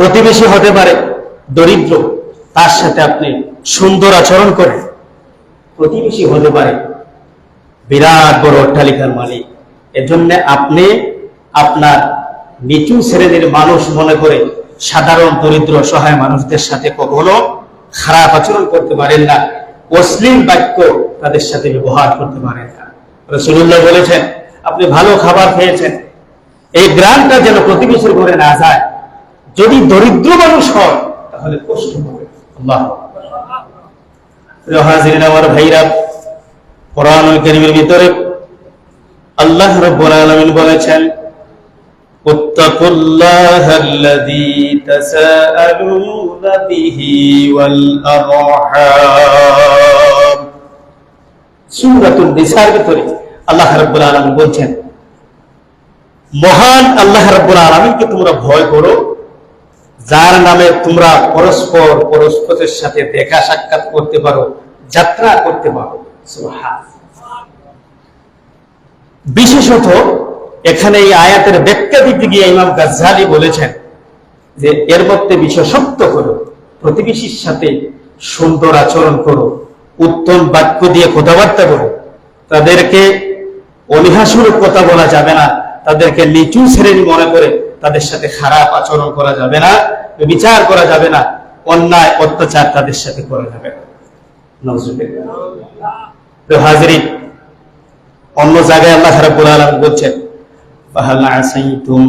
প্রতিবেশী হতে পারে দরিদ্র, তার সাথে আপনি সুন্দর আচরণ করেন। প্রতিবেশী হতে পারে বিরাট বড় অট্টালিকার মালিক, এজন্য আপনি আপনার নিচু শ্রেণীর মানুষ মনে করে সাধারণ দরিদ্র সহায় মানুষদের সাথে কখনো খারাপ আচরণ করতে পারেন না, অশ্লীল বাক্য তাদের সাথে ব্যবহার করতে পারেন না। রাসূলুল্লাহ বলেছেন, আপনি ভালো খাবার খেয়েছেন, এই গ্রামটা যেন প্রতিবেশীর ঘরে না যায়। যদি দরিদ্র মানুষ হয় তাহলে কষ্ট হবে। আল্লাহু আকবার। হাজিরিন আমার ভাইরা, কোরআনুল কারীমের ভিতরে আল্লাহ রাব্বুল আলামিন বলেছেন, ওয়াত্তাকুল্লাহাল্লাযী তাসাআলুনা বিহি ওয়াল আরহাম। সূরাতুন নিসার ভিতরে আল্লাহ রাব্বুল আলামিন বলছেন, মহান আল্লাহ রাব্বুল আলামিনকে তোমরা ভয় করো, যার নামে তোমরা পরস্পরের সাথে দেখা সাক্ষাৎ করতে পারো, যাত্রা করতে পারো। সুবহানাল্লাহ। বিশেষত এখানে এই আয়াতের ব্যাখ্যা দিতে গিয়ে ইমাম গাজ্জালি বলেছেন যে এর মধ্যে বিশেষত্ব হলো প্রতিবেশীর সাথে সুন্দর আচরণ করো, উত্তম বাক্য দিয়ে কথাবার্তা করো, তাদেরকে অনীহাস্বরূপ কথা বলা যাবে না, তাদেরকে নিচু শ্রেণী মনে করে তাদের সাথে খারাপ আচরণ করা যাবে না, বিচার করা যাবে না, অন্যায় অত্যাচার তাদের সাথে করা যাবে না। নাউযুবিল্লাহ। হাজিরিন, অন্য জায়গায় আল্লাহ রাব্বুল আলামিন বলছেন, ফাহাল আসাইতুম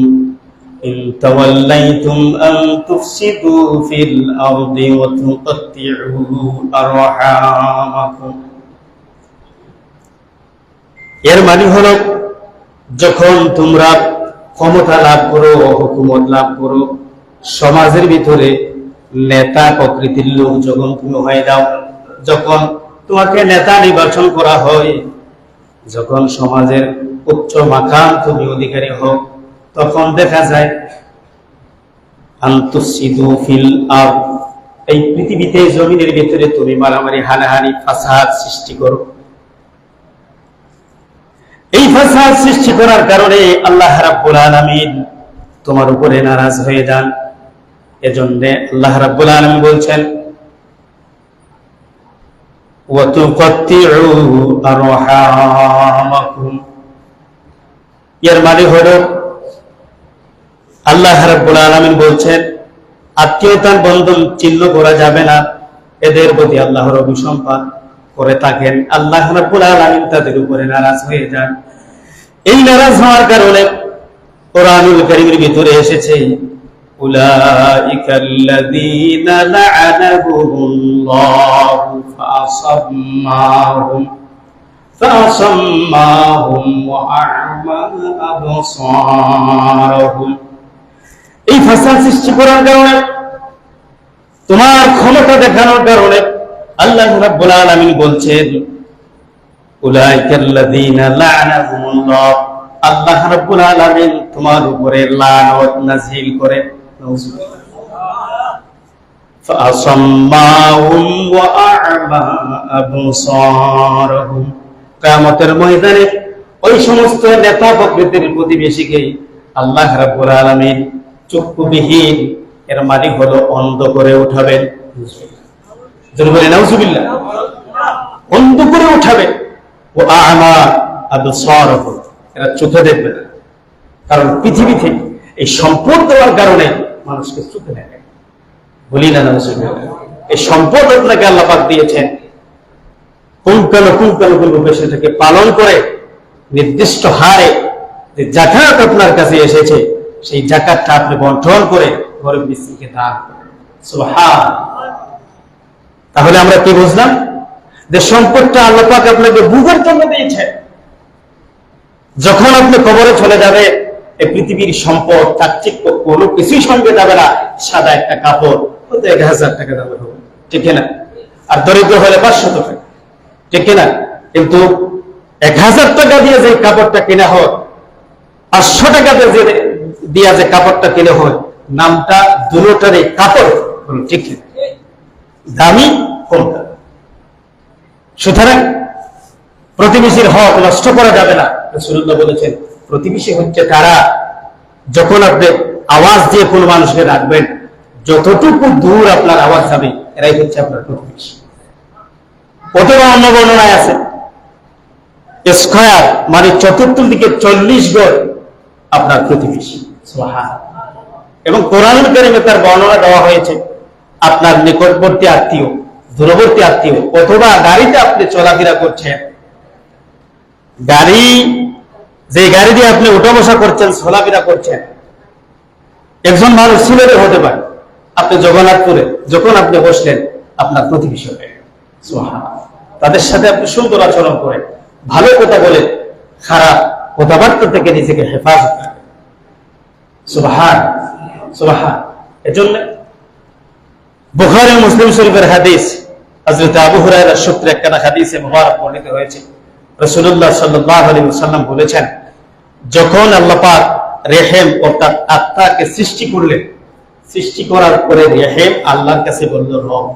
ইন তাওয়াল্লাইতুম আন তুফসিদু ফিল আরদি ওয়া তুকাত্তিউ আরহামাকুম। এর মানে হলো, যখন তোমরা ক্ষমতা লাভ করো, হুকুমত লাভ করো, সমাজের ভিতরে নেতা প্রকৃতির লোক যখন তুমি হয়ে যাও, যখন তোমাকে নেতা নির্বাচন করা হয়, যখন সমাজের উচ্চ মাকাম তুমি অধিকারী হও, তখন দেখা যায় আনতুসিদু ফিল আরদ, এই পৃথিবীতে জমিনের ভিতরে তুমি মারামারি, হানাহানি, ফাসাদ সৃষ্টি করো। এই ফাসাদ সৃষ্টি করার কারণে আল্লাহ রাব্বুল আলামিন তোমার উপরে নারাজ হয়ে যান। এজন্য আল্লাহ রাব্বুল আলামিন বলছেন, ওয়া তুকাত্তিউ আরহামাকুম। এর মানে হলো আল্লাহ রাব্বুল আলামিন বলছেন, আত্মীয়তার বন্ধন ছিন্ন করা যাবে না, এদের প্রতি আল্লাহর অভিসম্পাদ করে থাকেন। আল্লাহ রাব্বুল আলামিন তাদের উপরে নারাজ হয়ে যান। এই নারাজ হওয়ার কারণে কোরআনুল কারীমের ভিতরে এসেছে, উলাইকাল্লাযীনা লা'আনাহুমুল্লাহু ফাআসাম্মাহুম ওয়া আ'মা আবসারহুম। এই ফাসাদ সৃষ্টি করার কারণে, তোমার ক্ষমতা দেখানোর কারণে আল্লাহ রাব্বুল আলামিন বলছেন, উলাইকাল্লাযীনা লা'আনাহুমুল্লাহ, আল্লাহ রাব্বুল আলামিন তোমার উপরে লানত নাযিল করে। ফাআসাম্মাহুম ওয়া আ'মা আবসারহুম। কিয়ামতের ময়দানে ওই সমস্ত নেতা প্রকৃতির প্রতিবেশীকে আল্লাহ রাব্বুল আলামিন চক্ষুবিহীন, এর মানে হলো অন্ধ করে উঠাবেন। যদি বলে নাউযুবিল্লাহ, অন্ধ করে উঠাবেন। ওয়া আ'মা আবসারহুম, এরা চোখে দেখবে না। কারণ পৃথিবীতে এই সম্পদ দেওয়ার কারণে মানুষকে চোখে দেখে। বলি না নাউযুবিল্লাহ, এই সম্পদ আপনাকে আল্লাহ পাক দিয়েছেন, পুঙ্খানুপুঙ্খভাবে সেটাকে পালন করে নির্দিষ্ট হারে যে যাকাত আপনার কাছে এসেছে, সেই যাকাতটা আপনি বন্টন করে গরিব মিসকিনকে দান করেন। সুবহানাল্লাহ। তাহলে আমরা কি বুঝলাম? যে সম্পদটা আল্লাহ পাক আপনাকে বুঝার জন্য দিয়েছেন। যখন আপনি কবরে চলে যাবে, এই পৃথিবীর সম্পদ চাকচিক্য কোনো কিছুই সঙ্গে যাবে না। সাদা একটা কাপড় হয়তো 1000 টাকা দামের হবে, ঠিক না? আর দরিদ্র হলে 500 টাকা, ঠিক না? কিন্তু 1000 টাকা দিয়ে যে কাপড়টা কেনা হয়, 500 টাকা দিয়ে যে কাপড়টা কেনা হয়, নামটা দুটোটারই কাপড়, ঠিক না? দামি কোনটা? সুতরাং প্রতিবেশীর হক নষ্ট করা যাবে না। রাসূলুল্লাহ বলেছেন, প্রতিবেশী হচ্ছে তারা, যখন আপনি আওয়াজ দিয়ে কোনো মানুষকে রাখবেন, যতটুকু দূর আপনার আওয়াজ যাবে এরাই হচ্ছে আপনার প্রতিবেশী। অথবা অন্য বর্ণনায় আছে স্কয়ার মানে চতুর্থ দিকে 40 গজ আপনার প্রতিবেশী। এবং কোরআনুল কারীমে তার বর্ণনা দেওয়া হয়েছে আপনার নিকটবর্তী আত্মীয়, দূরবর্তী আত্মীয়, অথবা গাড়িতে আপনি চলাফেরা করছেন, যে গাড়ি দিয়ে আপনি উঠা বসা করছেন, চলাফেরা করছেন, একজন মানুষ সিলেটে হতে পারে, আপনি জগন্নাথপুরে যখন আপনি বসলেন আপনার প্রতিবেশী হয়ে তাদের সাথে আপনি সুন্দর আচরণ করেন, ভালো কথা বলে, খারাপ কথাবার্তা থেকে নিজেকে হেফাজত করেন। সুবহান সুবহান। এজন্য বুখারী ও মুসলিম শরীফের হাদিস, হযরত আবু হুরায়রার সূত্রে একখানা হাদিসে মুবারক বর্ণিত হয়েছে। রাসূলুল্লাহ সাল্লাল্লাহু আলাইহি ওয়াসাল্লাম বলেছেন, যখন আল্লাহ পাক রেহেম অর্থাৎ আত্মাকে সৃষ্টি করলেন, সৃষ্টি করার পরে রেহেম আল্লাহর কাছে বলল, রব,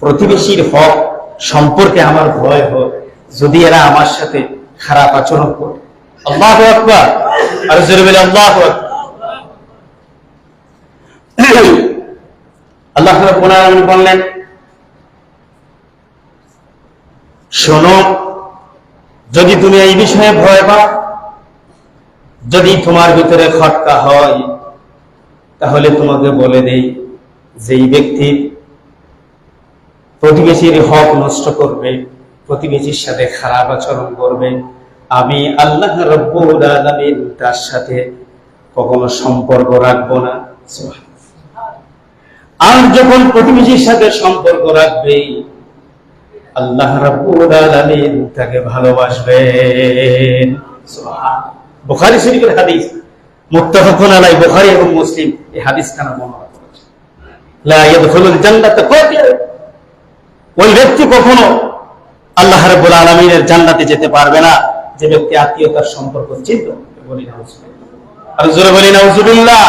প্রতিবেশীর হক সম্পর্কে আমার ভয় হয় যদি এরা আমার সাথে খারাপ আচরণ করে। আল্লাহু আকবার। আর জোরে বলে আল্লাহু আকবার। আল্লাহ রাব্বুল আলামিন বললেন, শোনো, যদি তুমি এই বিষয়ে ভয় পাও, যদি তোমার ভিতরে খটকা হয়, তাহলে তোমাকে বলে দেই, যেই ব্যক্তি প্রতিবেশীর হক নষ্ট করবে, প্রতিবেশীর সাথে খারাপ আচরণ করবে, আমি আল্লাহ রাব্বুল আলামিন তার সাথে কখনো সম্পর্ক রাখবো না। আর যখন প্রতিবেশীর সাথে সম্পর্ক রাখবে, আল্লাহ রাব্বুল আলামিন তাকে ভালোবাসবেন। সুবহানাল্লাহ। বুখারী শরীফের হাদিস, মুত্তাফাকুন আলাইহি, বুখারী এবং মুসলিম এই হাদিসটা বর্ণনা করেছে। লা ইয়াদখুলুল জান্নাতা কাতির, ওই ব্যক্তি কখনো আল্লাহ রাব্বুল আলামিনের জান্নাতে যেতে পারবে না যে ব্যক্তি আত্মীয়তার সম্পর্ক চিনত। বলি নাউজুবিল্লাহ। আর জোরে বলি নাউজুবিল্লাহ।